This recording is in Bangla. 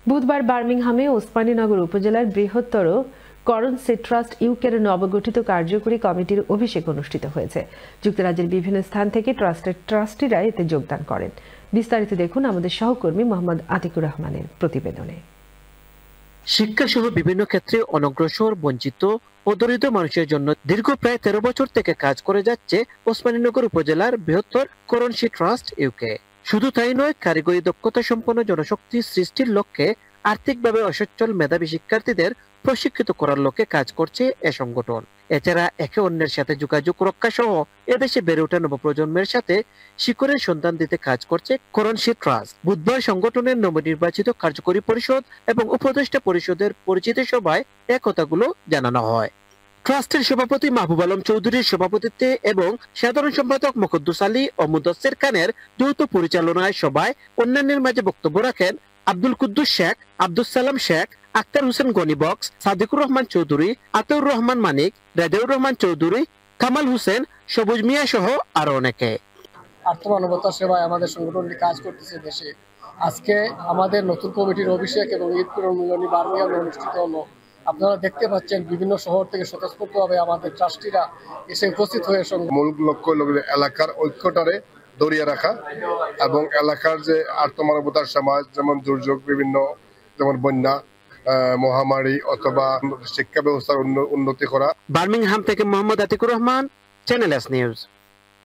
বুধবার বার্মিংহামে ওসমানীনগর উপজেলার বৃহত্তর করন সি ট্রাস্ট ইউকের নবগঠিত কার্যকরী কমিটির অভিষেক অনুষ্ঠিত হয়েছে। যুক্তরাজ্যের বিভিন্ন স্থান থেকে ট্রাস্টের ট্রাস্টিরা এতে যোগদান করেন। বিস্তারিত দেখুন আমাদের সহকর্মী মোহাম্মদ আতিকুর রহমানের প্রতিবেদনে। শিক্ষা সহ বিভিন্ন ক্ষেত্রে অনগ্রসর, বঞ্চিত ও দরিদ্র মানুষের জন্য দীর্ঘ প্রায় 13 বছর থেকে কাজ করে যাচ্ছে ওসমানীনগর উপজেলার বৃহত্তর করন সি ট্রাস্ট ইউকে। শুধু তাই নয়, কারিগরি দক্ষতা সম্পন্ন জনশক্তি সৃষ্টির লক্ষ্যে আর্থিকভাবে অসচ্ছল মেধাবী শিক্ষার্থীদের প্রশিক্ষিত করার লক্ষ্যে কাজ করছে এ সংগঠন। এছাড়া একে অন্যের সাথে যোগাযোগ রক্ষা সহ এদেশে বেড়ে ওঠা নবপ্রজন্মের সাথে শিকড়ের সন্ধান দিতে কাজ করছে করন সি ট্রাস্ট। বুধবার সংগঠনের নবনির্বাচিত কার্যকরী পরিষদ এবং উপদেষ্টা পরিষদের পরিচিতি সভায় এ কথাগুলো জানানো হয়। ট্রাস্টের সভাপতি মাহবুব আলম চৌধুরীর সভাপতিত্বে এবং সাধারণ সম্পাদক মুকদ্দুস আলী ও মুদাসসির খানের যৌথ পরিচালনায় সভায় অন্যান্যের মাঝে বক্তব্য রাখেন আব্দুল কুদ্দুস শেখ, আব্দুস সালাম শেখ, আক্তার হোসেন গনি বক্স, সাদিকুর রহমান চৌধুরী, আতাউর রহমান মানিক, রেজাউর রহমান চৌধুরী, কামাল হোসেন, সবুজ মিয়া সহ আরো অনেকে। আত্মমানবতা সেবায় আমাদের সংগঠনটি কাজ করতেছে দেশে। আজকে আমাদের নতুন কমিটির অভিষেক এবং ঈদ পুনর্মিলনী বার্মিংহামে অনুষ্ঠিত হলো। আপনারা দেখতে পাচ্ছেন বিভিন্ন শহর থেকে স্বতঃস্ফূর্তভাবে আমাদের ট্রাস্টিরা এসে উপস্থিত হয়ে মূল লক্ষ্য হল এলাকার ঐক্যটারে ধরিয়ে রাখা এবং এলাকার যে আত্মমানবতার সমাজ, যেমন দুর্যোগ, বিভিন্ন যেমন বন্যা, মহামারী অথবা শিক্ষা ব্যবস্থার উন্নতি করা। বার্মিংহাম থেকে Mohammad Atiqur Rahman, channel S news.